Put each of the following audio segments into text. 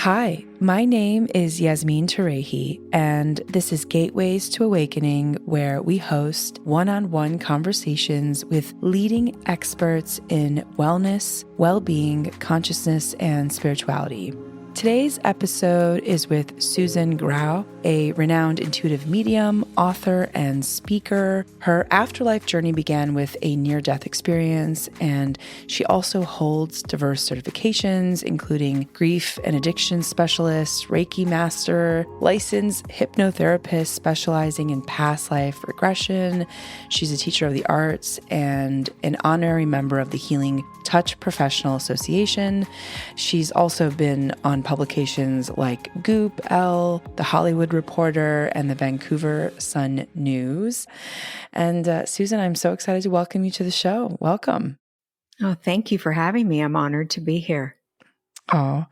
Hi, my name is Yasmin Terehi, and this is Gateways to Awakening, where we host one-on-one conversations with leading experts in wellness, well-being, consciousness, and spirituality. Today's episode is with Susan Grau, a renowned intuitive medium, author, and speaker. Her afterlife journey began with a near-death experience, and she also holds diverse certifications, including grief and addiction specialist, Reiki master, licensed hypnotherapist specializing in past life regression. She's a teacher of the arts and an honorary member of the Healing Touch Professional Association. She's also been on publications like Goop, Elle, The Hollywood Reporter, and the Vancouver Sun News. And Susan, I'm so excited to welcome you to the show. Welcome. Oh, thank you for having me. I'm honored to be here. Oh,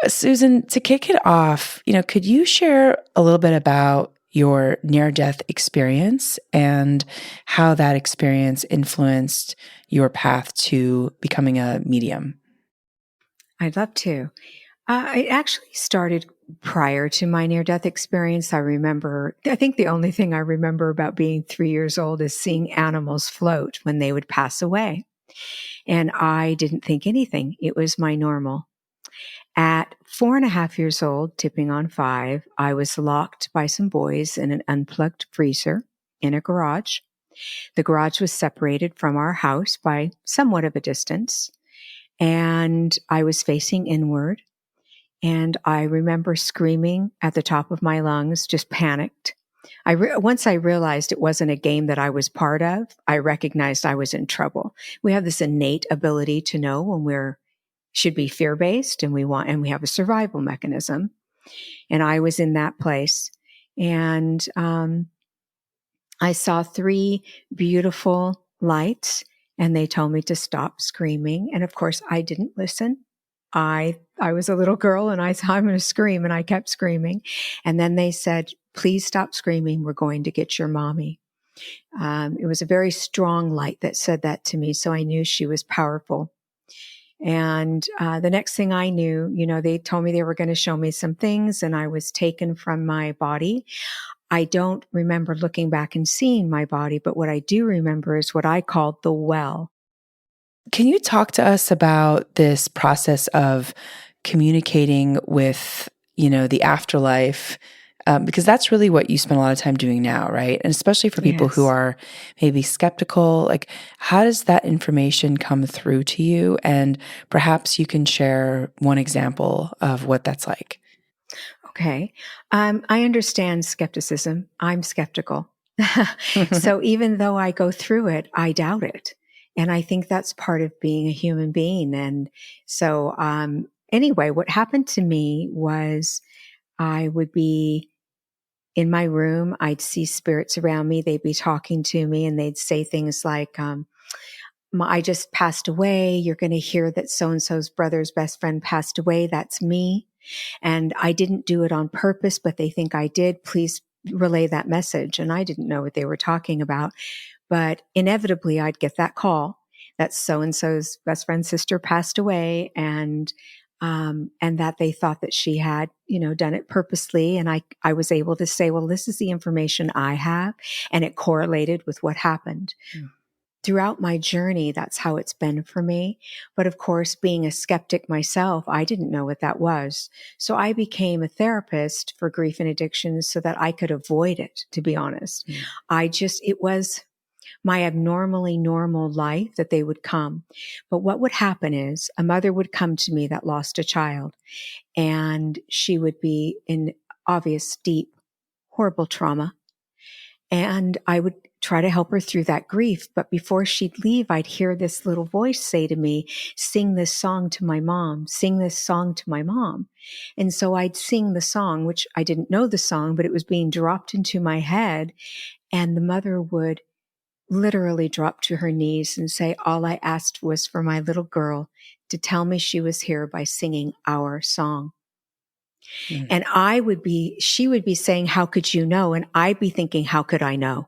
Susan, to kick it off, could you share a little bit about your near-death experience and how that experience influenced your path to becoming a medium? I'd love to. It actually started prior to my near-death experience. I think the only thing I remember about being 3 years old is seeing animals float when they would pass away. And I didn't think anything. It was my normal. At 4.5 years old, tipping on 5, I was locked by some boys in an unplugged freezer in a garage. The garage was separated from our house by somewhat of a distance, and I was facing inward. And I remember screaming at the top of my lungs, just panicked. Once I realized it wasn't a game that I was part of, I recognized I was in trouble. We have this innate ability to know when we're should be fear-based, and we have a survival mechanism. And I was in that place. And I saw 3 beautiful lights, and they told me to stop screaming. And of course, I didn't listen. I was a little girl, and I thought, I'm going to scream, and I kept screaming. And then they said, please stop screaming. We're going to get your mommy. It was a very strong light that said that to me, so I knew she was powerful. And the next thing I knew, they told me they were going to show me some things, and I was taken from my body. I don't remember looking back and seeing my body, but what I do remember is what I called the well. Can you talk to us about this process of communicating with, the afterlife? Because that's really what you spend a lot of time doing now, right? And especially for people who Yes. are maybe skeptical, like how does that information come through to you? And perhaps you can share one example of what that's like. Okay. I understand skepticism. I'm skeptical. So even though I go through it, I doubt it. And I think that's part of being a human being. And so, anyway, what happened to me was I would be in my room. I'd see spirits around me. They'd be talking to me, and they'd say things like, I just passed away. You're going to hear that so-and-so's brother's best friend passed away. That's me. And I didn't do it on purpose, but they think I did. Please relay that message. And I didn't know what they were talking about. But inevitably, I'd get that call that so-and-so's best friend's sister passed away, and that they thought that she had, done it purposely. And I was able to say, well, this is the information I have, and it correlated with what happened. Throughout my journey, that's how it's been for me. But of course, being a skeptic myself, I didn't know what that was. So I became a therapist for grief and addiction so that I could avoid it, to be honest. It was my abnormally normal life that they would come. But what would happen is a mother would come to me that lost a child, and she would be in obvious, deep, horrible trauma. And I would try to help her through that grief. But before she'd leave, I'd hear this little voice say to me, sing this song to my mom, sing this song to my mom. And so I'd sing the song, which I didn't know the song, but it was being dropped into my head. And the mother would literally drop to her knees and say, all I asked was for my little girl to tell me she was here by singing our song. And she would be saying, how could you know? And I'd be thinking, how could I know?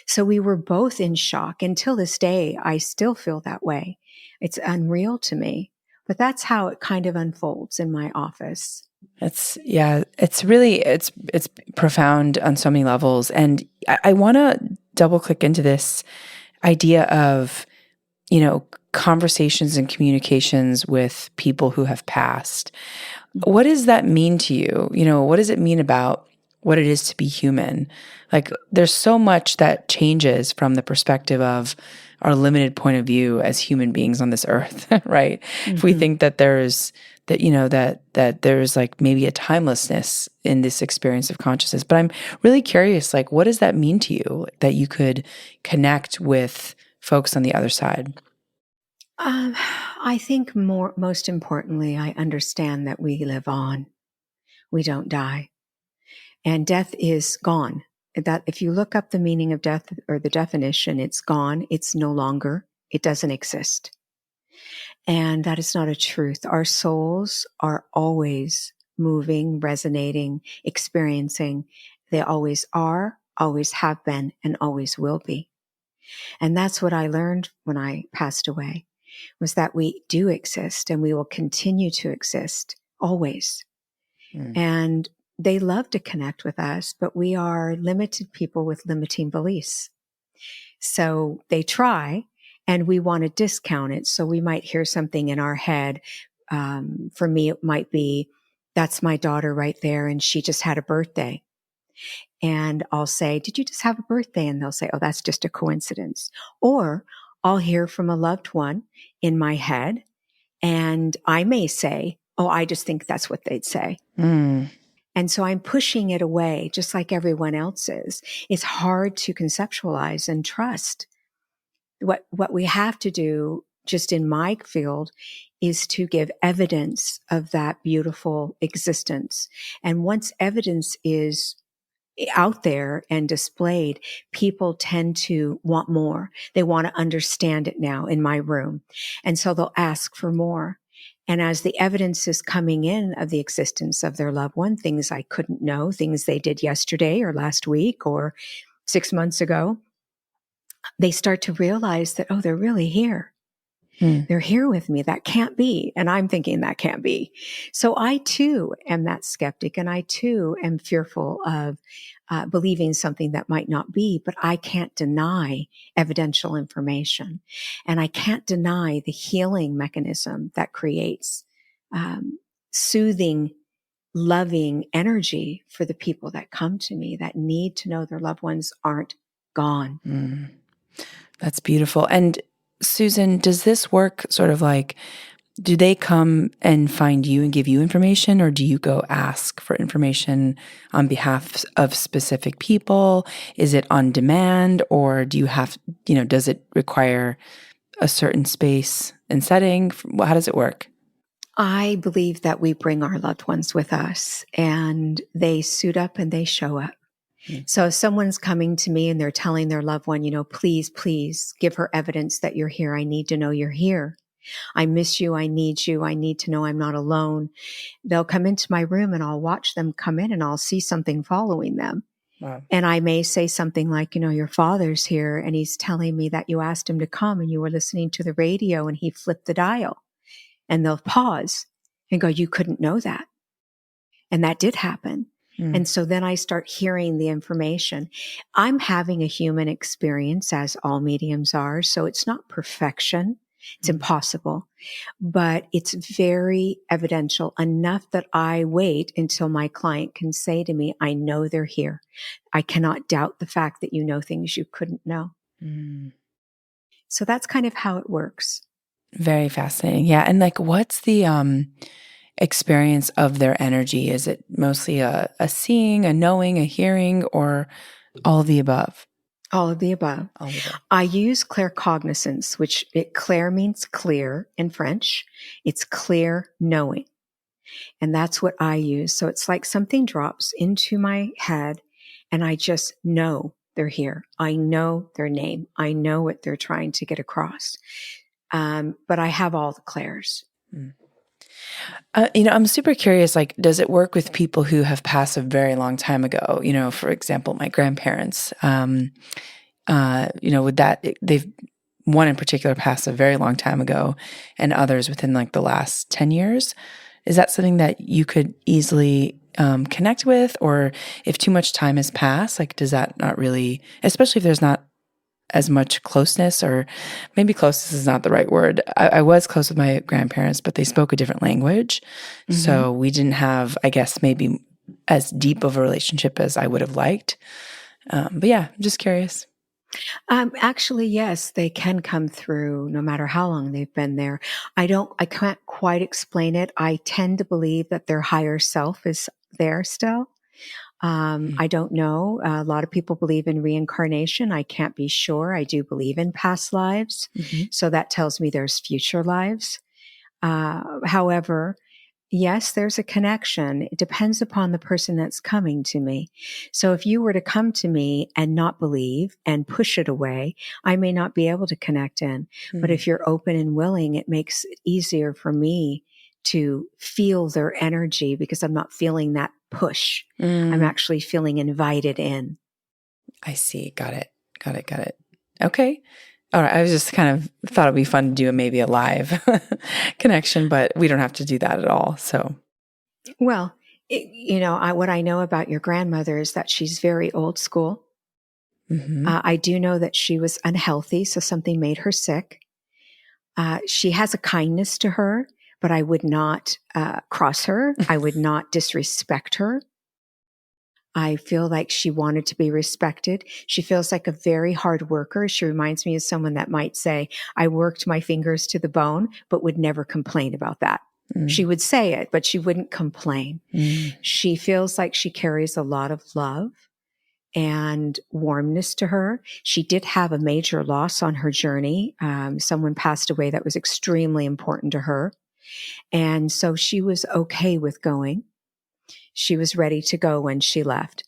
So we were both in shock. Until this day, I still feel that way. It's unreal to me. But that's how it kind of unfolds in my office. It's really, it's profound on so many levels. And I want to double click into this idea of, conversations and communications with people who have passed. What does that mean to you? What does it mean about what it is to be human? Like, there's so much that changes from the perspective of our limited point of view as human beings on this earth, right? Mm-hmm. If we think that there's that there's like maybe a timelessness in this experience of consciousness. But I'm really curious, like, what does that mean to you that you could connect with folks on the other side? I think most importantly, I understand that we live on. We don't die. And death is gone. That if you look up the meaning of death or the definition, it's gone. It's no longer. It doesn't exist. And that is not a truth. Our souls are always moving, resonating, experiencing. They always are, always have been, and always will be. And that's what I learned when I passed away, was that we do exist and we will continue to exist always. And they love to connect with us, but we are limited people with limiting beliefs. So they try, and we want to discount it. So we might hear something in our head. For me, it might be, that's my daughter right there, and she just had a birthday. And I'll say, did you just have a birthday? And they'll say, oh, that's just a coincidence. Or I'll hear from a loved one in my head, and I may say, oh, I just think that's what they'd say. And so I'm pushing it away, just like everyone else is. It's hard to conceptualize and trust. What we have to do, just in my field, is to give evidence of that beautiful existence. And once evidence is out there and displayed, people tend to want more. They want to understand it now in my room. And so they'll ask for more. And as the evidence is coming in of the existence of their loved one, things I couldn't know, things they did yesterday or last week or 6 months ago, they start to realize that, oh, they're really here. They're here with me. That can't be. And I'm thinking that can't be. So I too am that skeptic, and I too am fearful of believing something that might not be, but I can't deny evidential information. And I can't deny the healing mechanism that creates soothing, loving energy for the people that come to me that need to know their loved ones aren't gone. That's beautiful. And Susan, does this work sort of like, do they come and find you and give you information, or do you go ask for information on behalf of specific people? Is it on demand, or do you have, does it require a certain space and setting? How does it work? I believe that we bring our loved ones with us, and they suit up and they show up. So if someone's coming to me and they're telling their loved one, please, please give her evidence that you're here. I need to know you're here. I miss you. I need you. I need to know I'm not alone. They'll come into my room and I'll watch them come in and I'll see something following them. Wow. And I may say something like, your father's here and he's telling me that you asked him to come and you were listening to the radio and he flipped the dial. And they'll pause and go, you couldn't know that. And that did happen. And so then I start hearing the information. I'm having a human experience, as all mediums are. So it's not perfection. It's impossible. But it's very evidential enough that I wait until my client can say to me, I know they're here. I cannot doubt the fact that you know things you couldn't know. So that's kind of how it works. Very fascinating. Yeah. And like, what's the experience of their energy? Is it mostly a seeing, a knowing, a hearing, or all of the above? All of the above. All of the above. I use claircognizance, which clair means clear in French. It's clear knowing. And that's what I use. So it's like something drops into my head and I just know they're here. I know their name. I know what they're trying to get across. But I have all the clairs. I'm super curious, like, does it work with people who have passed a very long time ago? For example, my grandparents, would that, one in particular passed a very long time ago and others within like the last 10 years. Is that something that you could easily connect with? Or if too much time has passed, like does that not really, especially if there's not as much closeness, or maybe closeness is not the right word. I was close with my grandparents, but they spoke a different language. Mm-hmm. So we didn't have, I guess, maybe as deep of a relationship as I would have liked. But yeah, I'm just curious. Actually, yes, they can come through no matter how long they've been there. I can't quite explain it. I tend to believe that their higher self is there still. I don't know. A lot of people believe in reincarnation. I can't be sure. I do believe in past lives. Mm-hmm. So that tells me there's future lives. However, yes, there's a connection. It depends upon the person that's coming to me. So if you were to come to me and not believe and push it away, I may not be able to connect in. Mm-hmm. But if you're open and willing, it makes it easier for me to feel their energy because I'm not feeling that push. I'm actually feeling invited in. I see. Got it. Okay. All right. I was just kind of thought it'd be fun to do maybe a live connection, but we don't have to do that at all. So, well, what I know about your grandmother is that she's very old school. Mm-hmm. I do know that she was unhealthy, so something made her sick. She has a kindness to her, but I would not cross her. I would not disrespect her. I feel like she wanted to be respected. She feels like a very hard worker. She reminds me of someone that might say, I worked my fingers to the bone, but would never complain about that. She would say it, but she wouldn't complain. She feels like she carries a lot of love and warmness to her. She did have a major loss on her journey. Someone passed away that was extremely important to her. And so she was okay with going. She was ready to go when she left.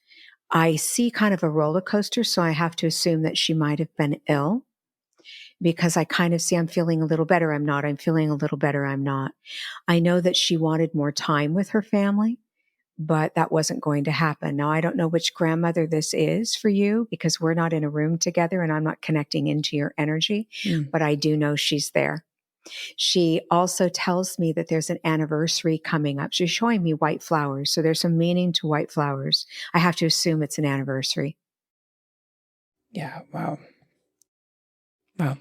I see kind of a roller coaster, so I have to assume that she might have been ill because I kind of see I'm feeling a little better, I'm not. I'm feeling a little better, I'm not. I know that she wanted more time with her family, but that wasn't going to happen. Now, I don't know which grandmother this is for you because we're not in a room together and I'm not connecting into your energy, but I do know she's there. She also tells me that there's an anniversary coming up. She's showing me white flowers. So there's some meaning to white flowers. I have to assume it's an anniversary. Yeah. Wow.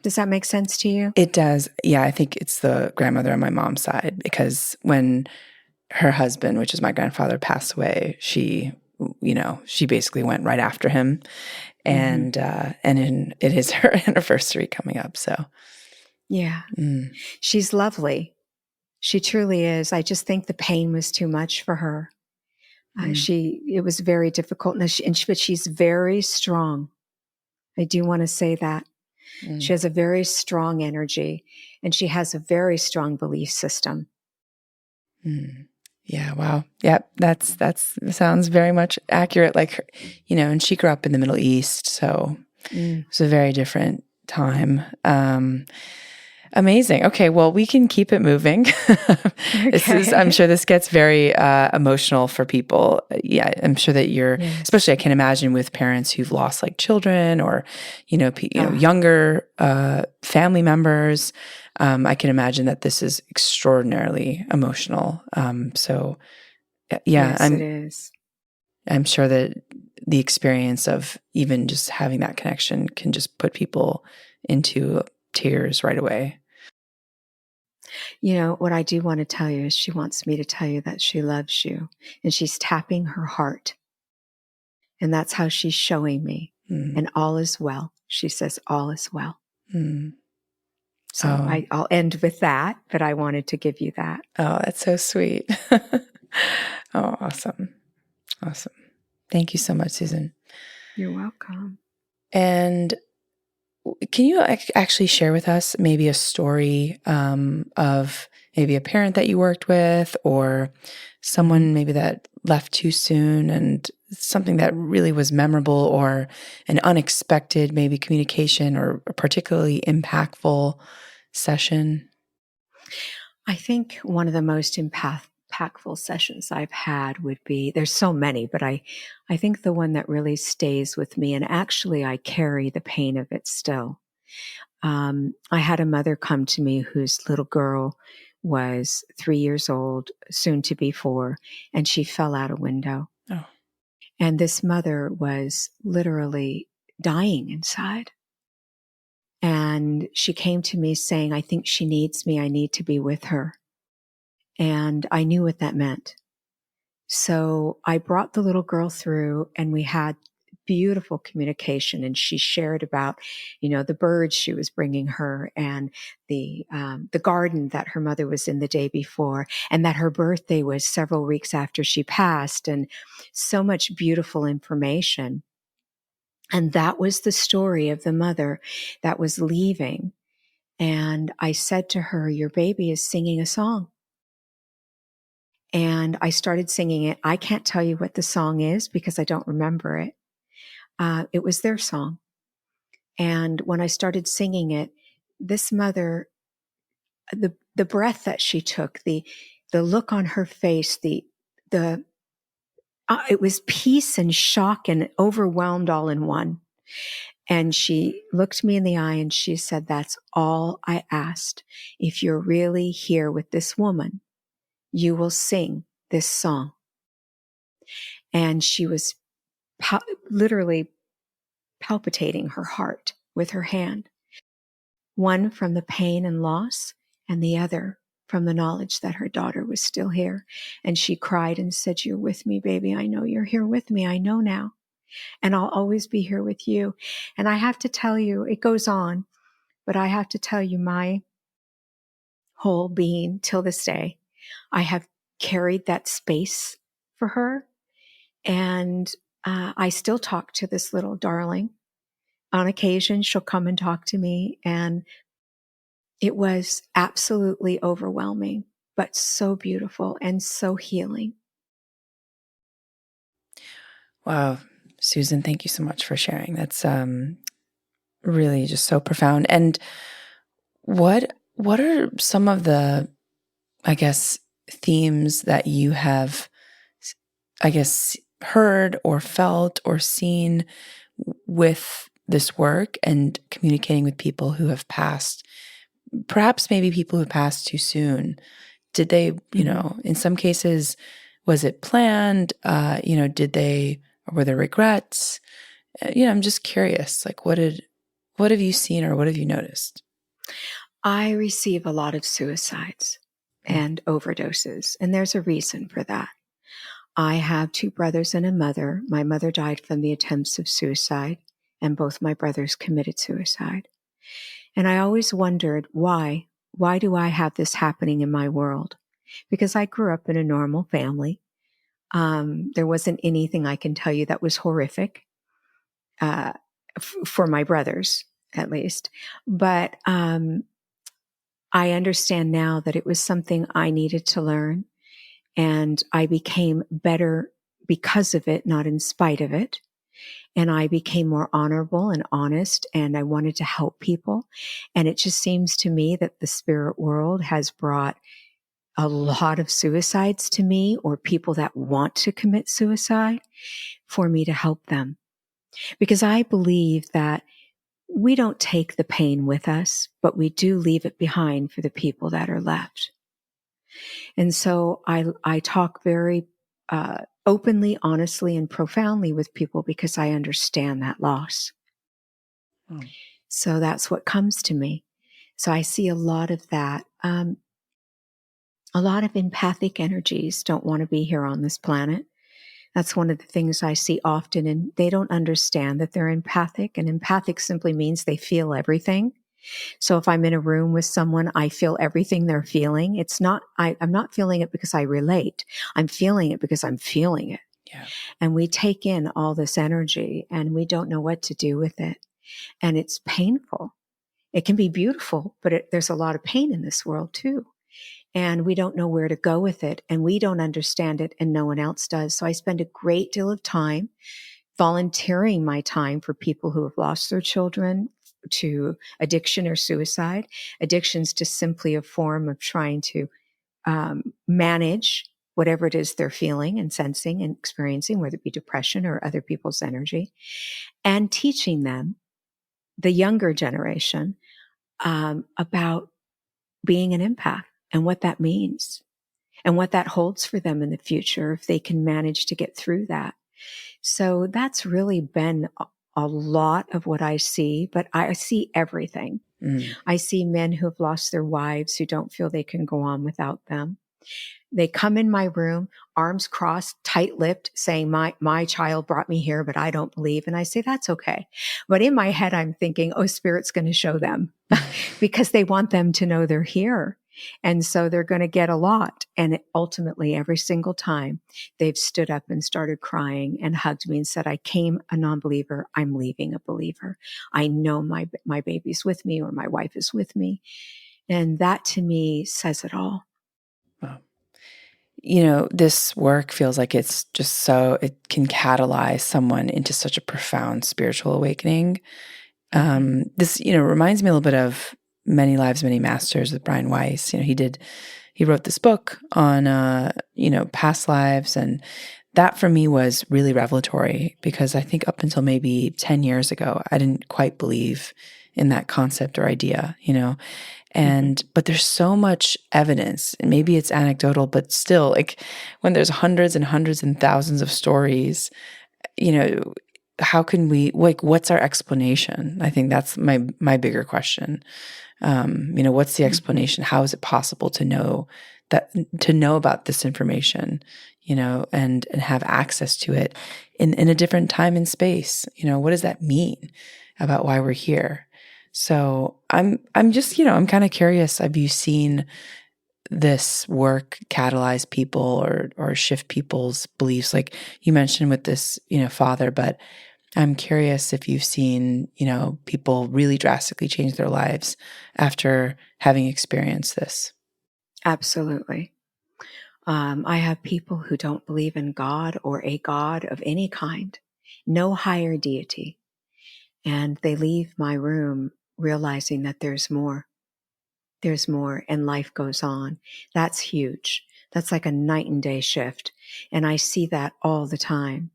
Does that make sense to you? It does. Yeah. I think it's the grandmother on my mom's side because when her husband, which is my grandfather, passed away, she basically went right after him. And, it is her anniversary coming up. So. Yeah. She's lovely. She truly is. I just think the pain was too much for her. It was very difficult, but she's very strong. I do want to say that. She has a very strong energy and she has a very strong belief system. Yeah. Wow. Yep. That sounds very much accurate. Like, her, and she grew up in the Middle East. So it was a very different time. Amazing. Okay. Well, we can keep it moving. I'm sure this gets very emotional for people. Yeah. I'm sure that especially I can imagine with parents who've lost like children or, younger family members. I can imagine that this is extraordinarily emotional. So yeah, yes, it is. I'm sure that the experience of even just having that connection can just put people into tears right away. What I do want to tell you is she wants me to tell you that she loves you and she's tapping her heart. And that's how she's showing me. And all is well. She says, all is well. So I'll end with that, but I wanted to give you that. Oh, that's so sweet. Oh, awesome. Awesome. Thank you so much, Susan. You're welcome. And can you actually share with us maybe a story of maybe a parent that you worked with or someone maybe that left too soon and something that really was memorable or an unexpected maybe communication or a particularly impactful session? I think one of the most impactful sessions I've had would be, there's so many, but I think the one that really stays with me, and actually I carry the pain of it still. I had a mother come to me whose little girl was 3 years old, soon to be 4, and she fell out a window. Oh. And this mother was literally dying inside. And she came to me saying, I think she needs me. I need to be with her. And I knew what that meant. So I brought the little girl through, and we had beautiful communication. And she shared about, the birds she was bringing her, and the garden that her mother was in the day before, and that her birthday was several weeks after she passed, and so much beautiful information. And that was the story of the mother that was leaving. And I said to her, your baby is singing a song. And I started singing it. I can't tell you what the song is because I don't remember it. It was their song. And when I started singing it, this mother, the breath that she took, the look on her face, it was peace and shock and overwhelmed all in one. And she looked me in the eye and she said, that's all I asked. If you're really here with this woman, you will sing this song. And she was literally palpitating her heart with her hand, one from the pain and loss, and the other from the knowledge that her daughter was still here. And she cried and said, you're with me, baby. I know you're here with me. I know now. And I'll always be here with you. And I have to tell you, it goes on, but I have to tell you, my whole being till this day, I have carried that space for her. And I still talk to this little darling. On occasion, she'll come and talk to me. And it was absolutely overwhelming, but so beautiful and so healing. Wow. Susan, thank you so much for sharing. That's really just so profound. And what are some of the, I guess, themes that you have, I guess, heard or felt or seen with this work and communicating with people who have passed, perhaps maybe people who passed too soon? Did they, in some cases, was it planned? Were there regrets? I'm just curious, like, what have you seen or what have you noticed? I receive a lot of suicides and overdoses, and there's a reason for that. I have 2 brothers and a mother. My mother died from the attempts of suicide, and both my brothers committed suicide. And I always wondered, why? Why do I have this happening in my world? Because I grew up in a normal family. There wasn't anything I can tell you that was horrific, for my brothers, at least. But I understand now that it was something I needed to learn, and I became better because of it, not in spite of it. And I became more honorable and honest, and I wanted to help people. And it just seems to me that the spirit world has brought a lot of suicides to me, or people that want to commit suicide, for me to help them. Because I believe that we don't take the pain with us, but we do leave it behind for the people that are left. And so I talk very openly, honestly, and profoundly with people because I understand that loss. Mm. So that's what comes to me. So I see a lot of that. A lot of empathic energies don't want to be here on this planet. That's one of the things I see often, and they don't understand that they're empathic. And empathic simply means they feel everything. So if I'm in a room with someone, I feel everything they're feeling. It's not, I'm not feeling it because I relate. I'm feeling it because I'm feeling it. Yeah. And we take in all this energy and we don't know what to do with it. And it's painful. It can be beautiful, but there's a lot of pain in this world too. And we don't know where to go with it. And we don't understand it, and no one else does. So I spend a great deal of time volunteering my time for people who have lost their children to addiction or suicide. Addiction's just simply a form of trying to manage whatever it is they're feeling and sensing and experiencing, whether it be depression or other people's energy, and teaching them, the younger generation, about being an empath and what that means and what that holds for them in the future if they can manage to get through that. So that's really been a lot of what I see, but I see everything. I see men who have lost their wives who don't feel they can go on without them. They come in my room, arms crossed, tight-lipped, saying, my child brought me here, but I don't believe. And I say, that's okay. But in my head, I'm thinking, oh, Spirit's going to show them because they want them to know they're here. And so they're going to get a lot. And ultimately, every single time, they've stood up and started crying and hugged me and said, I came a non-believer. I'm leaving a believer. I know my baby's with me or my wife is with me. And that to me says it all. Wow. This work feels like it's just so, it can catalyze someone into such a profound spiritual awakening. This, reminds me a little bit of Many Lives, Many Masters with Brian Weiss. He wrote this book on, past lives. And that for me was really revelatory because I think up until maybe 10 years ago, I didn't quite believe in that concept or idea, but there's so much evidence, and maybe it's anecdotal, but still, like when there's hundreds and hundreds and thousands of stories, how can we, what's our explanation? I think that's my bigger question. What's the explanation? How is it possible to know about this information, and have access to it in a different time and space? What does that mean about why we're here? So I'm just, I'm kind of curious. Have you seen this work catalyze people or shift people's beliefs? Like you mentioned with this, father, but I'm curious if you've seen, people really drastically change their lives after having experienced this. Absolutely. I have people who don't believe in God or a God of any kind, no higher deity. And they leave my room realizing that there's more. There's more, and life goes on. That's huge. That's like a night and day shift. And I see that all the time.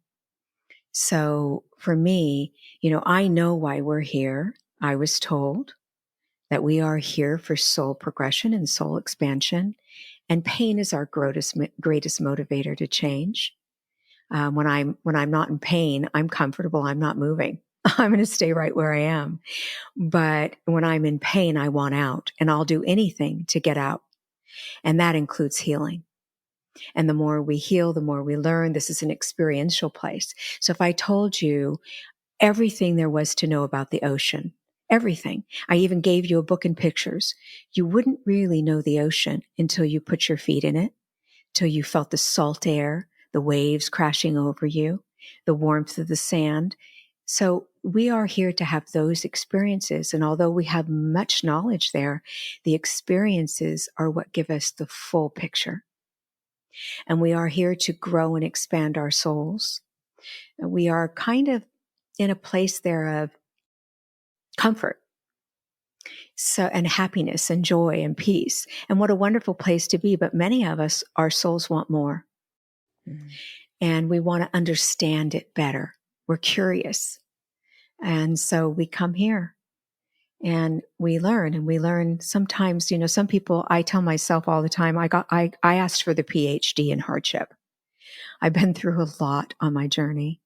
So for me, I know why we're here. I was told that we are here for soul progression and soul expansion. And pain is our greatest motivator to change. When I'm not in pain, I'm comfortable. I'm not moving. I'm going to stay right where I am. But when I'm in pain, I want out, and I'll do anything to get out. And that includes healing. And the more we heal, the more we learn. This is an experiential place. So if I told you everything there was to know about the ocean, everything, I even gave you a book and pictures, you wouldn't really know the ocean until you put your feet in it, till you felt the salt air, the waves crashing over you, the warmth of the sand. So we are here to have those experiences. And although we have much knowledge there, the experiences are what give us the full picture. And we are here to grow and expand our souls. And we are kind of in a place there of comfort. So, and happiness and joy and peace. And what a wonderful place to be. But many of us, our souls want more. Mm-hmm. And we want to understand it better. We're curious. And so we come here and we learn sometimes, some people, I tell myself all the time, I asked for the PhD in hardship. I've been through a lot on my journey,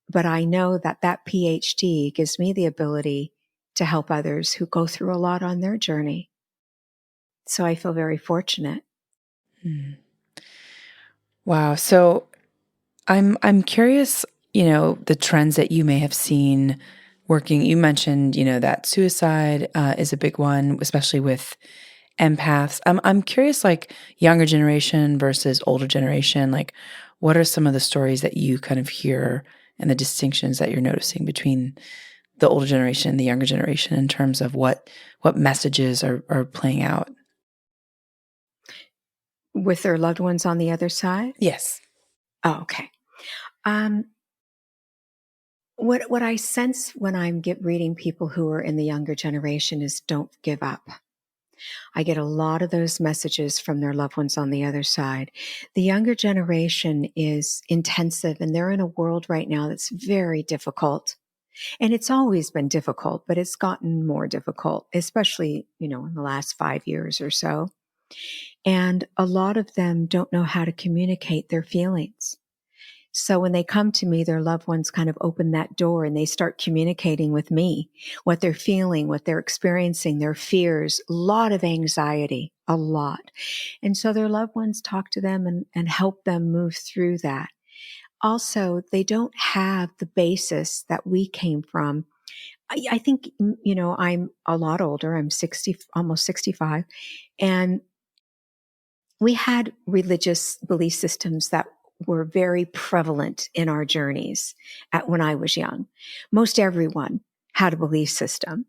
but I know that PhD gives me the ability to help others who go through a lot on their journey. So I feel very fortunate. Wow. So I'm curious, the trends that you may have seen working. You mentioned, that suicide is a big one, especially with empaths. I'm curious, like younger generation versus older generation, like what are some of the stories that you kind of hear and the distinctions that you're noticing between the older generation and the younger generation in terms of what messages are playing out? With their loved ones on the other side? Yes. Oh, okay. What I sense when I'm reading people who are in the younger generation is don't give up. I get a lot of those messages from their loved ones on the other side. The younger generation is intensive, and they're in a world right now that's very difficult. And it's always been difficult, but it's gotten more difficult, especially, in the last 5 years or so. And a lot of them don't know how to communicate their feelings. So when they come to me, their loved ones kind of open that door and they start communicating with me what they're feeling, what they're experiencing, their fears, a lot of anxiety, a lot. And so their loved ones talk to them and help them move through that. Also, they don't have the basis that we came from. I think, I'm a lot older. I'm 60, almost 65. And we had religious belief systems that were very prevalent in our journeys when I was young. Most everyone had a belief system.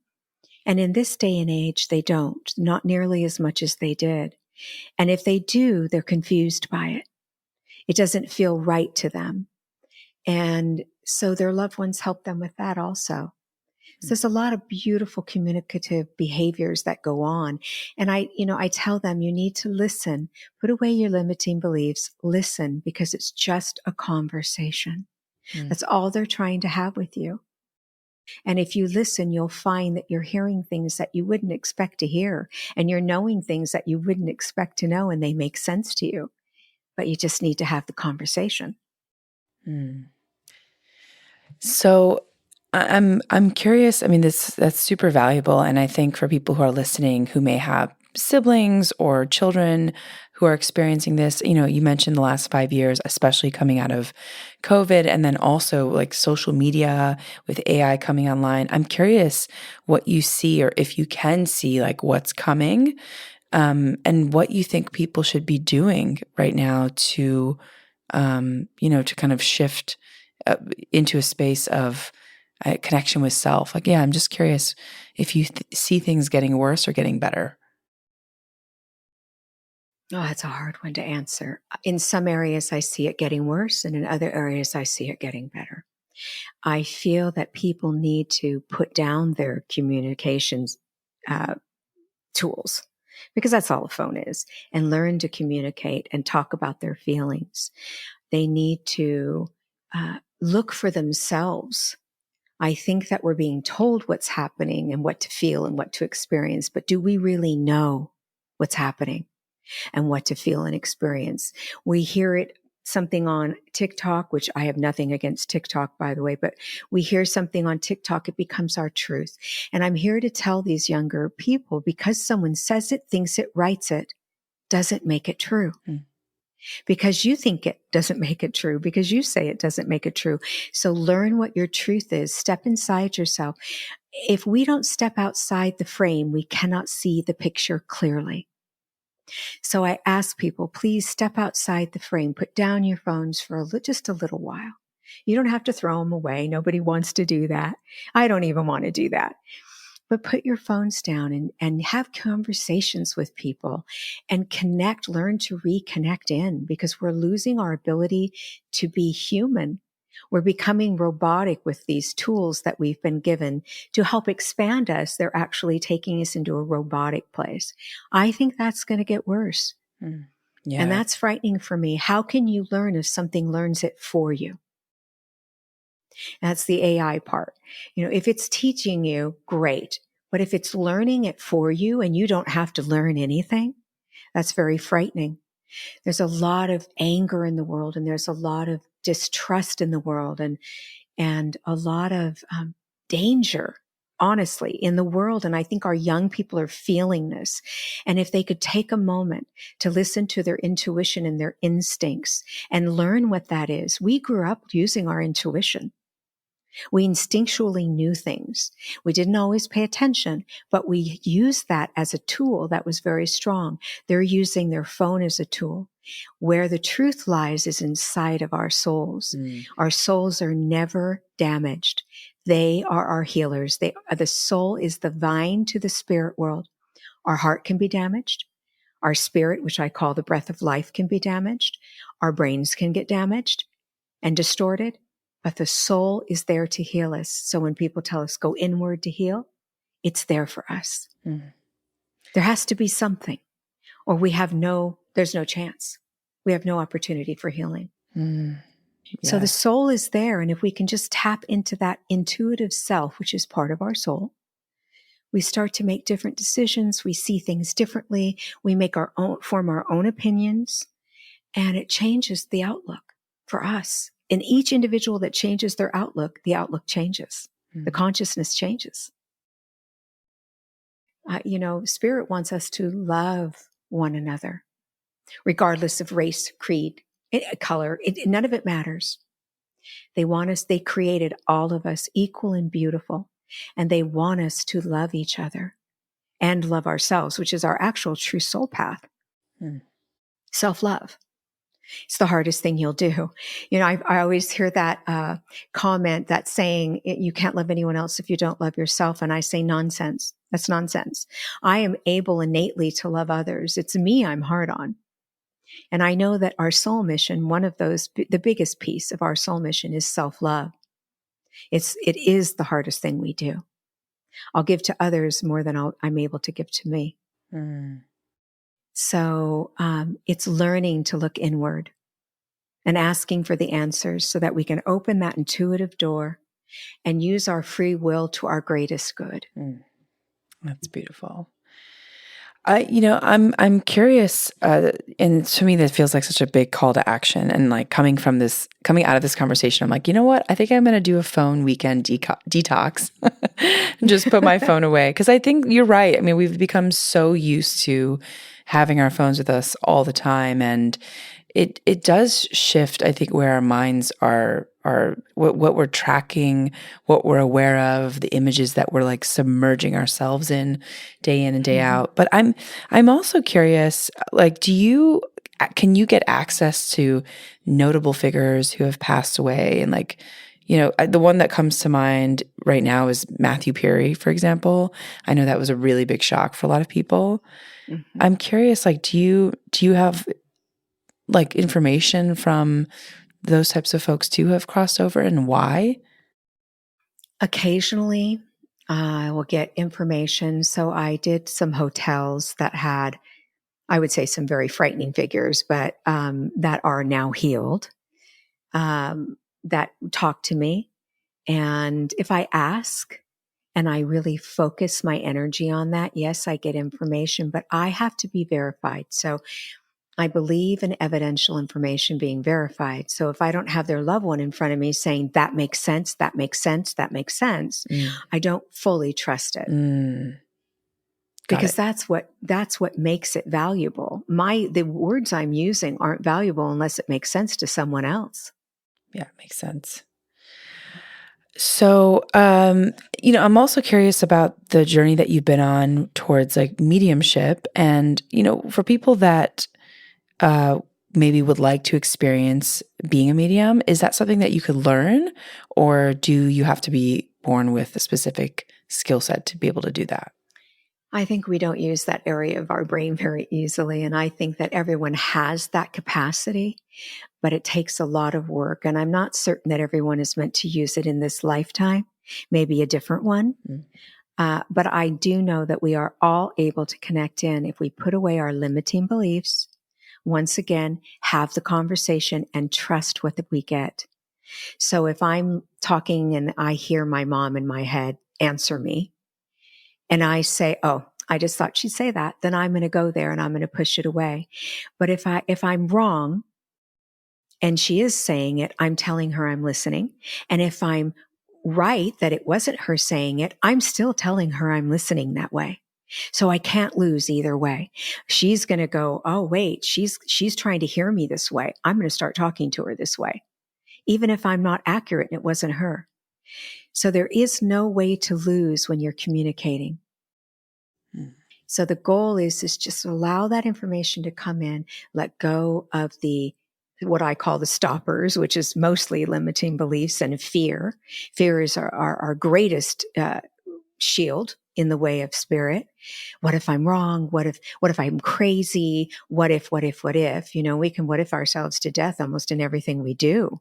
And in this day and age, they don't, not nearly as much as they did. And if they do, they're confused by it. It doesn't feel right to them. And so their loved ones help them with that also. So there's a lot of beautiful communicative behaviors that go on. And I tell them, you need to listen, put away your limiting beliefs, listen, because it's just a conversation. That's all they're trying to have with you. And if you listen, you'll find that you're hearing things that you wouldn't expect to hear, and you're knowing things that you wouldn't expect to know, and they make sense to you. But you just need to have the conversation. So I'm curious. I mean, that's super valuable, and I think for people who are listening who may have siblings or children who are experiencing this, you mentioned the last 5 years, especially coming out of COVID, and then also like social media with AI coming online. I'm curious what you see, or if you can see, like what's coming, and what you think people should be doing right now to, to kind of shift into a space of connection with self. Like, yeah, I'm just curious if you see things getting worse or getting better. Oh, that's a hard one to answer. In some areas, I see it getting worse, and in other areas, I see it getting better. I feel that people need to put down their communications tools, because that's all a phone is, and learn to communicate and talk about their feelings. They need to look for themselves. I think that we're being told what's happening and what to feel and what to experience, but do we really know what's happening and what to feel and experience? We hear it something on TikTok, which I have nothing against TikTok, by the way, but we hear something on TikTok, it becomes our truth. And I'm here to tell these younger people, because someone says it, thinks it, writes it, doesn't make it true. Because you think it doesn't make it true, because you say it doesn't make it true. So learn what your truth is. Step inside yourself. If we don't step outside the frame, we cannot see the picture clearly. So I ask people, please step outside the frame, put down your phones for just a little while. You don't have to throw them away. Nobody wants to do that. I don't even want to do that. But put your phones down and have conversations with people and connect, learn to reconnect in, because we're losing our ability to be human. We're becoming robotic with these tools that we've been given to help expand us. They're actually taking us into a robotic place. I think that's going to get worse. Yeah. And that's frightening for me. How can you learn if something learns it for you? That's the AI part. If it's teaching you, great. But if it's learning it for you and you don't have to learn anything, that's very frightening. There's a lot of anger in the world, and there's a lot of distrust in the world, and a lot of danger, honestly, in the world. And I think our young people are feeling this. And if they could take a moment to listen to their intuition and their instincts and learn what that is. We grew up using our intuition. We instinctually knew things. We didn't always pay attention, but we used that as a tool that was very strong. They're using their phone as a tool. Where the truth lies is inside of our souls. Our souls are never damaged. They are our healers. The soul is the vine to the spirit world. Our heart can be damaged. Our spirit, which I call the breath of life, can be damaged. Our brains can get damaged and distorted. But the soul is there to heal us. So when people tell us go inward to heal, it's there for us. There has to be something, or there's no chance. We have no opportunity for healing. So the Yes. soul is there. And if we can just tap into that intuitive self, which is part of our soul, we start to make different decisions. We see things differently. We make form our own opinions, and it changes the outlook for us. In each individual that changes their outlook, the outlook changes. The consciousness changes. Spirit wants us to love one another, regardless of race, creed, color. None of it matters. They created all of us equal and beautiful, and they want us to love each other and love ourselves, which is our actual true soul path. Self-love. It's the hardest thing you'll do. I always hear that comment, that saying, you can't love anyone else if you don't love yourself. And I say, nonsense. That's nonsense. I am able innately to love others. It's me I'm hard on. And I know that our soul mission, the biggest piece of our soul mission is self-love. It is the hardest thing we do. I'll give to others more than I'm able to give to me. So it's learning to look inward and asking for the answers so that we can open that intuitive door and use our free will to our greatest good. That's beautiful. I'm curious, and to me, that feels like such a big call to action. And like coming out of this conversation, I'm like, you know what? I think I'm going to do a phone weekend detox and just put my phone away. Because I think you're right. I mean, we've become so used to having our phones with us all the time, and it does shift, I think, where our minds are what we're tracking, what we're aware of, the images that we're like submerging ourselves in and day out. But I'm also curious, like, can you get access to notable figures who have passed away? And like, the one that comes to mind right now is Matthew Perry, for example. I know that was a really big shock for a lot of people. I'm curious, like, do you have like information from those types of folks too who have crossed over, and why? Occasionally, I will get information. So I did some hotels that had, I would say, some very frightening figures, but that are now healed, that talk to me. And if I ask and I really focus my energy on that, yes, I get information, but I have to be verified. So I believe in evidential information being verified. So if I don't have their loved one in front of me saying, that makes sense, that makes sense, that makes sense, I don't fully trust it. Because that's what makes it valuable. The words I'm using aren't valuable unless it makes sense to someone else. Yeah, it makes sense. So, I'm also curious about the journey that you've been on towards like mediumship, and, for people that maybe would like to experience being a medium, is that something that you could learn, or do you have to be born with a specific skill set to be able to do that? I think we don't use that area of our brain very easily. And I think that everyone has that capacity, but it takes a lot of work. And I'm not certain that everyone is meant to use it in this lifetime, maybe a different one. But I do know that we are all able to connect in if we put away our limiting beliefs. Once again, have the conversation and trust what we get. So if I'm talking and I hear my mom in my head answer me, and I say, oh, I just thought she'd say that, then I'm going to go there and I'm going to push it away. But if I'm wrong and she is saying it, I'm telling her I'm listening. And if I'm right that it wasn't her saying it, I'm still telling her I'm listening that way. So I can't lose either way. She's going to go, oh, wait, she's trying to hear me this way. I'm going to start talking to her this way, even if I'm not accurate and it wasn't her. So there is no way to lose when you're communicating. So the goal is just allow that information to come in, let go of what I call the stoppers, which is mostly limiting beliefs and fear. Fear is our greatest shield in the way of spirit. What if I'm wrong? What if I'm crazy? What if? We can what if ourselves to death almost in everything we do.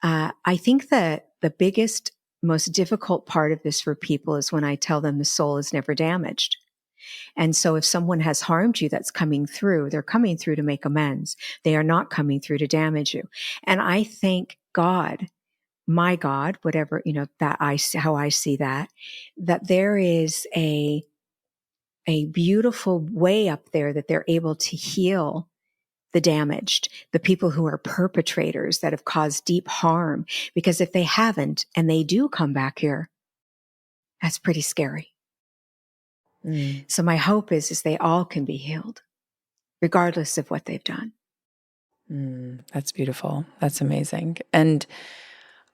I think that the biggest, most difficult part of this for people is when I tell them the soul is never damaged. And so if someone has harmed you that's coming through, they're coming through to make amends. They are not coming through to damage you. And I thank God, my God, whatever, how I see that there is a beautiful way up there that they're able to heal the damaged, the people who are perpetrators that have caused deep harm. Because if they haven't and they do come back here, that's pretty scary. So my hope is they all can be healed, regardless of what they've done. That's beautiful. That's amazing. And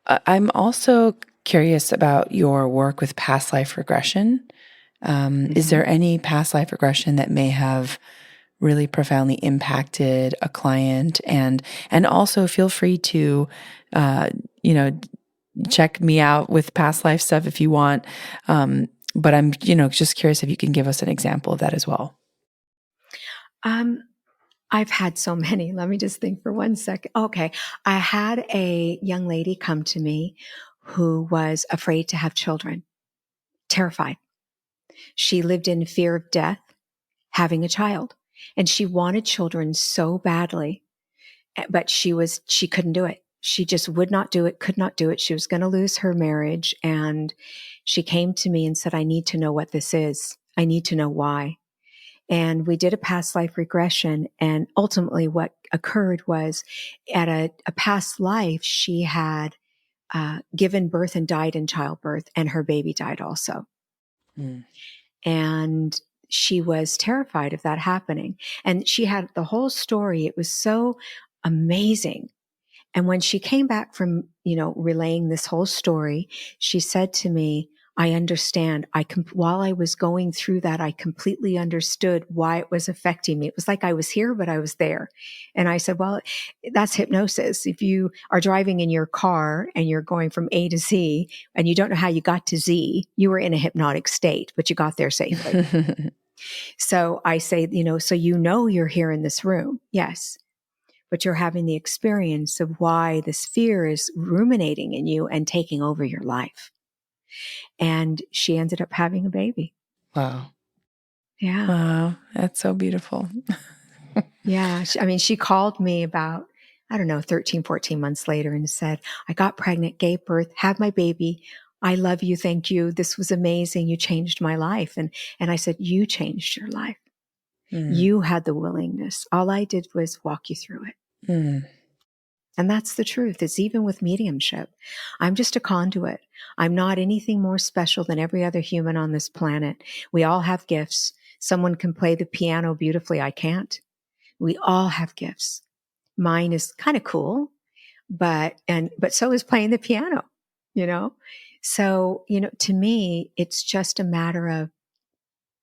I'm also curious about your work with past life regression. Is there any past life regression that may have really profoundly impacted a client? And also feel free to, check me out with past life stuff if you want. But I'm, just curious if you can give us an example of that as well. I've had so many. Let me just think for 1 second. Okay. I had a young lady come to me who was afraid to have children, terrified. She lived in fear of death, having a child, and she wanted children so badly, but she couldn't do it. She just would not do it, could not do it. She was going to lose her marriage. And she came to me and said, I need to know what this is. I need to know why. And we did a past life regression. And ultimately what occurred was at a past life, she had given birth and died in childbirth, and her baby died also. And she was terrified of that happening. And she had the whole story. It was so amazing. And when she came back from, relaying this whole story, she said to me, I understand. While I was going through that, I completely understood why it was affecting me. It was like I was here, but I was there. And I said, well, that's hypnosis. If you are driving in your car and you're going from A to Z and you don't know how you got to Z, you were in a hypnotic state, but you got there safely. So I say, so you're here in this room. Yes. But you're having the experience of why this fear is ruminating in you and taking over your life. And she ended up having a baby. Wow. Yeah. Wow. That's so beautiful. Yeah. She called me about, 13, 14 months later and said, I got pregnant, gave birth, had my baby. I love you. Thank you. This was amazing. You changed my life. And I said, you changed your life. You had the willingness. All I did was walk you through it. And that's the truth. It's even with mediumship. I'm just a conduit. I'm not anything more special than every other human on this planet. We all have gifts. Someone can play the piano beautifully. I can't. We all have gifts. Mine is kind of cool, but so is playing the piano, So, to me, it's just a matter of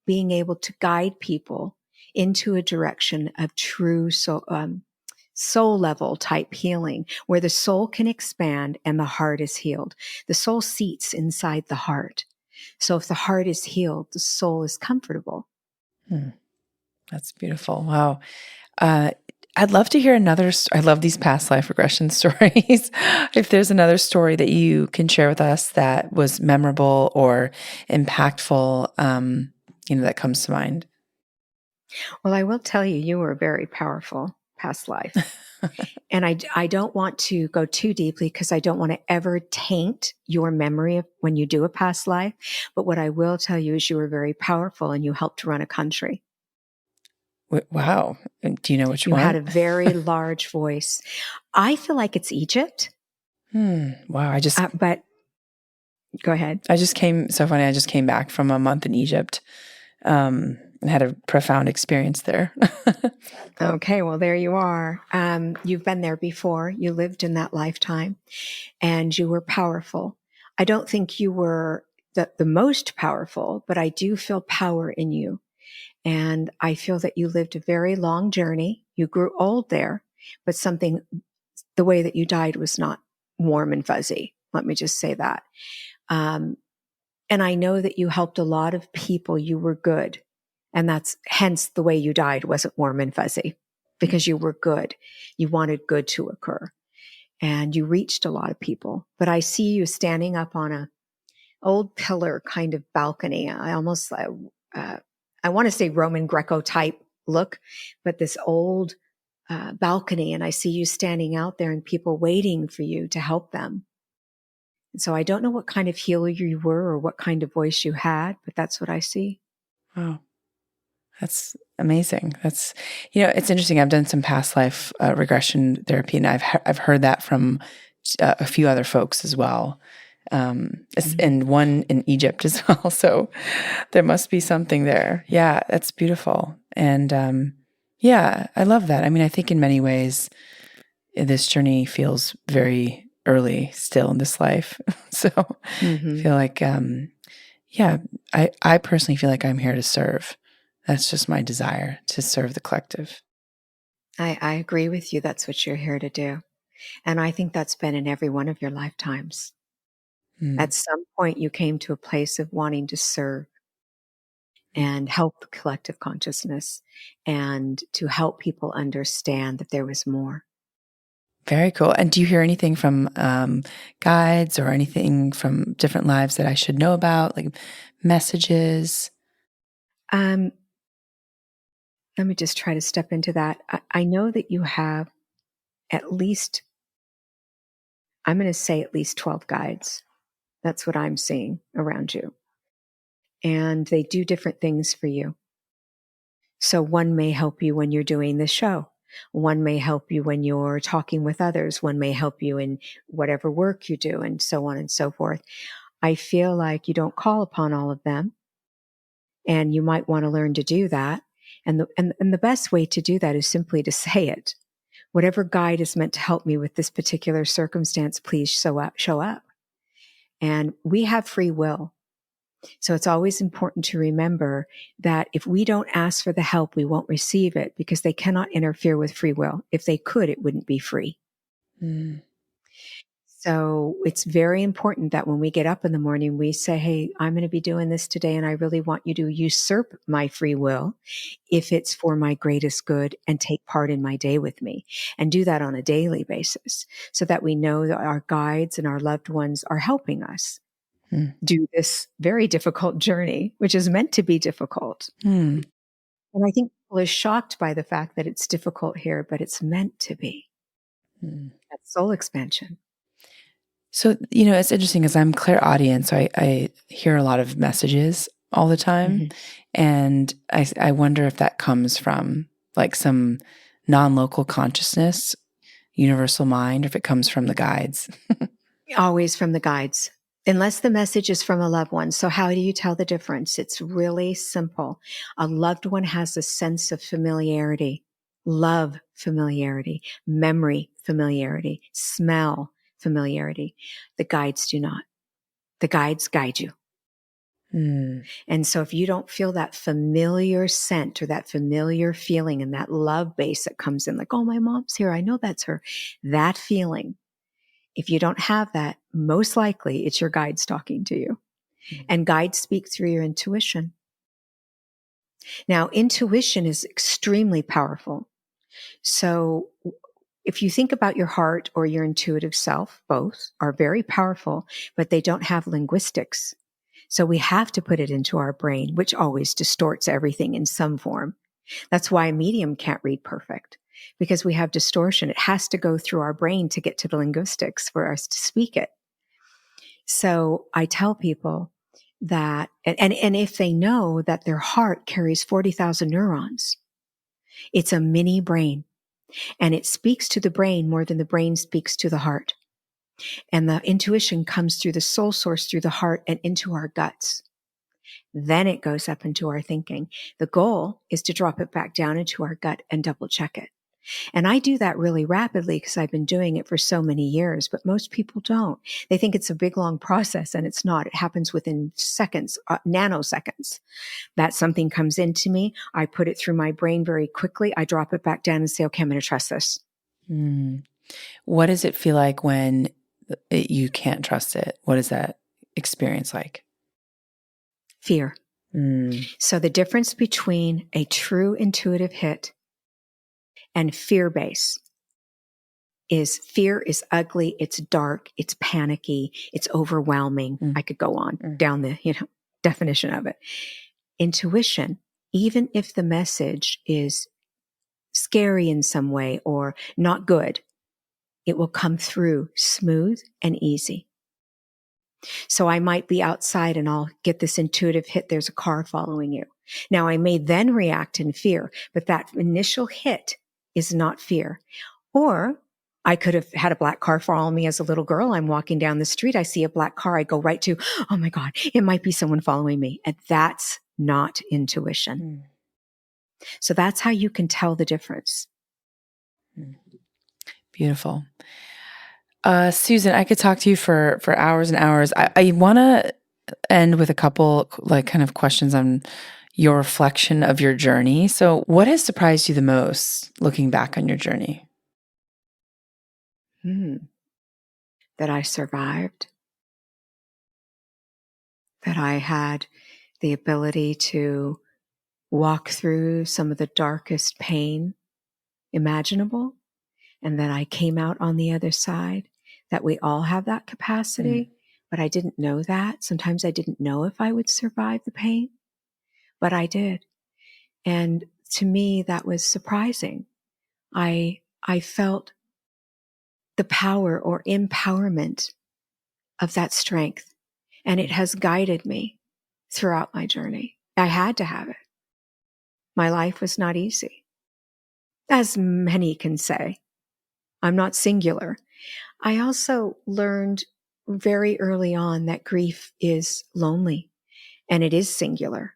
being able to guide people into a direction of true soul level type healing, where the soul can expand and the heart is healed. The soul seats inside the heart. So if the heart is healed, the soul is comfortable. That's beautiful. Wow. I'd love to hear I love these past life regression stories. If there's another story that you can share with us that was memorable or impactful, that comes to mind. Well, I will tell you, you were very powerful past life. And I don't want to go too deeply because I don't want to ever taint your memory of when you do a past life. But what I will tell you is you were very powerful and you helped run a country. Wow. Do you know which one? You had a very large voice. I feel like it's Egypt. Wow. But go ahead. So funny. I just came back from a month in Egypt. And had a profound experience there. Okay, well, there you are. You've been there before. You lived in that lifetime and you were powerful. I don't think you were the most powerful, but I do feel power in you. And I feel that you lived a very long journey. You grew old there, but the way that you died was not warm and fuzzy. Let me just say that. And I know that you helped a lot of people. You were good. And that's hence the way you died wasn't warm and fuzzy because you were good. You wanted good to occur and you reached a lot of people. But I see you standing up on a old pillar kind of balcony. I almost, I want to say Roman Greco type look, but this old balcony, and I see you standing out there and people waiting for you to help them. And so I don't know what kind of healer you were or what kind of voice you had, but that's what I see. Wow. That's amazing. That's, it's interesting. I've done some past life regression therapy, and I've heard that from a few other folks as well, and one in Egypt as well. So there must be something there. Yeah, that's beautiful. And yeah, I love that. I mean, I think in many ways, this journey feels very early still in this life. So I feel like, yeah, I personally feel like I'm here to serve. That's just my desire, to serve the collective. I agree with you. That's what you're here to do. And I think that's been in every one of your lifetimes. At some point, you came to a place of wanting to serve and help the collective consciousness and to help people understand that there was more. Very cool. And do you hear anything from guides or anything from different lives that I should know about, like messages? Let me just try to step into that. I know that you have at least, I'm going to say at least 12 guides. That's what I'm seeing around you. And they do different things for you. So one may help you when you're doing the show. One may help you when you're talking with others. One may help you in whatever work you do, and so on and so forth. I feel like you don't call upon all of them, and you might want to learn to do that. And the best way to do that is simply to say it. Whatever guide is meant to help me with this particular circumstance, please show up. And we have free will. So it's always important to remember that if we don't ask for the help, we won't receive it, because they cannot interfere with free will. If they could, it wouldn't be free. So it's very important that when we get up in the morning, we say, hey, I'm going to be doing this today, and I really want you to usurp my free will if it's for my greatest good, and take part in my day with me, and do that on a daily basis, so that we know that our guides and our loved ones are helping us do this very difficult journey, which is meant to be difficult. And I think people are shocked by the fact that it's difficult here, but it's meant to be. That's soul expansion. So, it's interesting because I'm clairaudient, so I hear a lot of messages all the time. And I wonder if that comes from like some non-local consciousness, universal mind, or if it comes from the guides. Always from the guides, unless the message is from a loved one. So how do you tell the difference? It's really simple. A loved one has a sense of familiarity, love familiarity, memory familiarity, smell familiarity. The guides do not. The guides guide you. And so if you don't feel that familiar scent or that familiar feeling and that love base that comes in, like, oh, my mom's here, I know that's her, that feeling, if you don't have that, most likely it's your guides talking to you. And guides speak through your intuition. Now, intuition is extremely powerful. So if you think about your heart or your intuitive self, both are very powerful, but they don't have linguistics. So we have to put it into our brain, which always distorts everything in some form. That's why a medium can't read perfect, because we have distortion. It has to go through our brain to get to the linguistics for us to speak it. So I tell people that, and if they know that their heart carries 40,000 neurons, it's a mini brain, and it speaks to the brain more than the brain speaks to the heart. And the intuition comes through the soul source, through the heart, and into our guts. Then it goes up into our thinking. The goal is to drop it back down into our gut and double check it. And I do that really rapidly because I've been doing it for so many years, but most people don't. They think it's a big, long process, and it's not. It happens within seconds, nanoseconds. That something comes into me, I put it through my brain very quickly, I drop it back down and say, okay, I'm going to trust this. What does it feel like when you can't trust it? What is that experience like? Fear. So the difference between a true intuitive hit and fear base is fear is ugly, it's dark, it's panicky, it's overwhelming. I could go on down the, definition of it. Intuition even if the message is scary in some way or not good, it will come through smooth and easy. So I might be outside and I'll get this intuitive hit. There's a car following you. Now I may then react in fear, but that initial hit is not fear. Or I could have had a black car follow me as a little girl. I'm walking down the street. I see a black car. I go right to, oh my God, it might be someone following me. And that's not intuition. So that's how you can tell the difference. Beautiful. Susan, I could talk to you for hours and hours. I want to end with a couple like kind of questions on your reflection of your journey. So what has surprised you the most looking back on your journey? That I survived, that I had the ability to walk through some of the darkest pain imaginable, and that I came out on the other side, that we all have that capacity, but I didn't know that. Sometimes I didn't know if I would survive the pain, but I did. And to me, that was surprising. I felt the power or empowerment of that strength, and it has guided me throughout my journey. I had to have it. My life was not easy, as many can say. I'm not singular. I also learned very early on that grief is lonely and it is singular.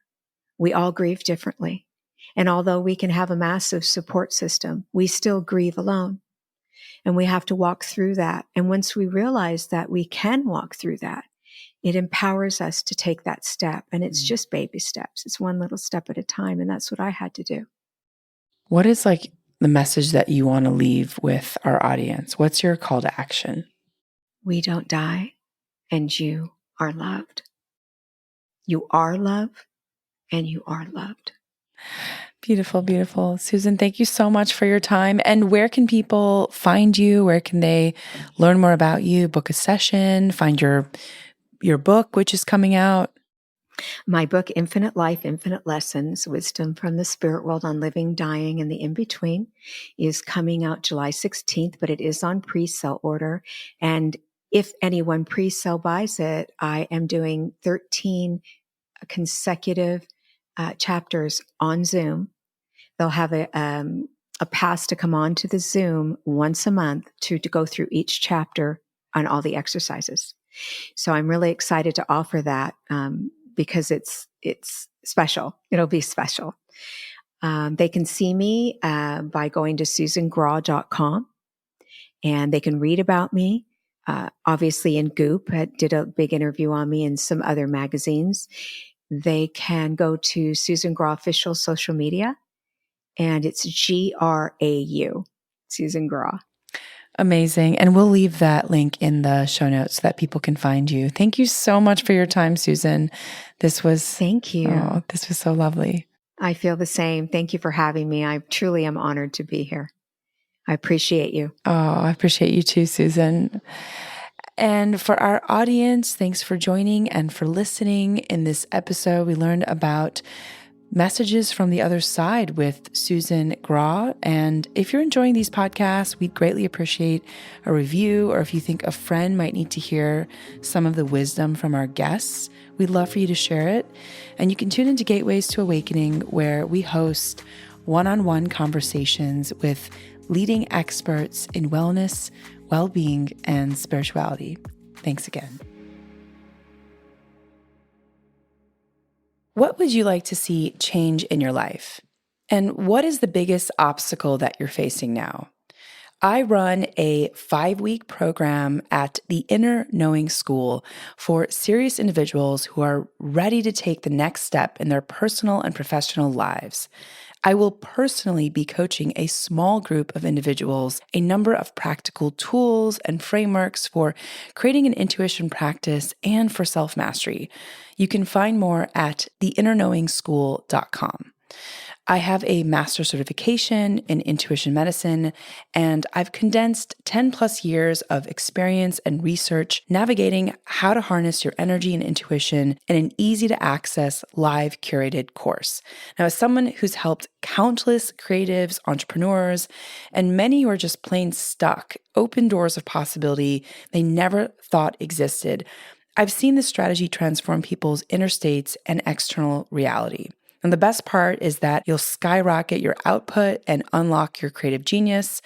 We all grieve differently. And although we can have a massive support system, we still grieve alone. And we have to walk through that. And once we realize that we can walk through that, it empowers us to take that step. And it's just baby steps. It's one little step at a time. And that's what I had to do. What is like the message that you want to leave with our audience? What's your call to action? We don't die, and you are loved. You are love, and you are loved. Beautiful, beautiful. Susan, thank you so much for your time. And where can people find you? Where can they learn more about you, book a session, find your book, which is coming out? My book, Infinite Life, Infinite Lessons, Wisdom from the Spirit World on Living, Dying, and the In-Between, is coming out July 16th, but it is on pre-sale order. And if anyone pre-sale buys it, I am doing 13 consecutive chapters on Zoom. They'll have a pass to come on to the Zoom once a month to go through each chapter on all the exercises. So I'm really excited to offer that because it's special. It'll be special. They can see me by going to susangrau.com, and they can read about me. Obviously in Goop, I did a big interview on me in some other magazines. They can go to Susan Grau official social media, and it's GRAU, Susan Grau. Amazing. And we'll leave that link in the show notes so that people can find you. Thank you so much for your time, Susan. Thank you. Oh, this was so lovely. I feel the same. Thank you for having me. I truly am honored to be here. I appreciate you. Oh, I appreciate you too, Susan. And for our audience, thanks for joining and for listening. In this episode, we learned about messages from the other side with Susan Grau. And if you're enjoying these podcasts, we'd greatly appreciate a review, or if you think a friend might need to hear some of the wisdom from our guests, we'd love for you to share it. And you can tune into Gateways to Awakening, where we host one-on-one conversations with leading experts in wellness, well-being, and spirituality. Thanks again. What would you like to see change in your life? And what is the biggest obstacle that you're facing now? I run a 5-week program at the Inner Knowing School for serious individuals who are ready to take the next step in their personal and professional lives. I will personally be coaching a small group of individuals, a number of practical tools and frameworks for creating an intuition practice and for self-mastery. You can find more at theinnerknowingschool.com. I have a master's certification in intuition medicine, and I've condensed 10 plus years of experience and research navigating how to harness your energy and intuition in an easy to access live curated course. Now, as someone who's helped countless creatives, entrepreneurs, and many who are just plain stuck, open doors of possibility they never thought existed, I've seen this strategy transform people's inner states and external reality. And the best part is that you'll skyrocket your output and unlock your creative genius.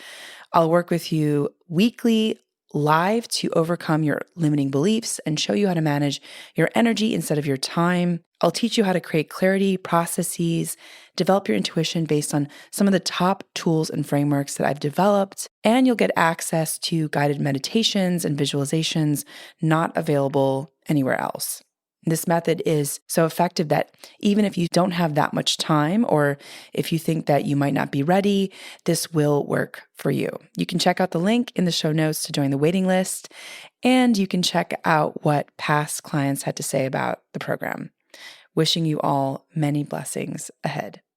I'll work with you weekly live to overcome your limiting beliefs and show you how to manage your energy instead of your time. I'll teach you how to create clarity, processes, develop your intuition based on some of the top tools and frameworks that I've developed. And you'll get access to guided meditations and visualizations not available anywhere else. This method is so effective that even if you don't have that much time, or if you think that you might not be ready, this will work for you. You can check out the link in the show notes to join the waiting list, and you can check out what past clients had to say about the program. Wishing you all many blessings ahead.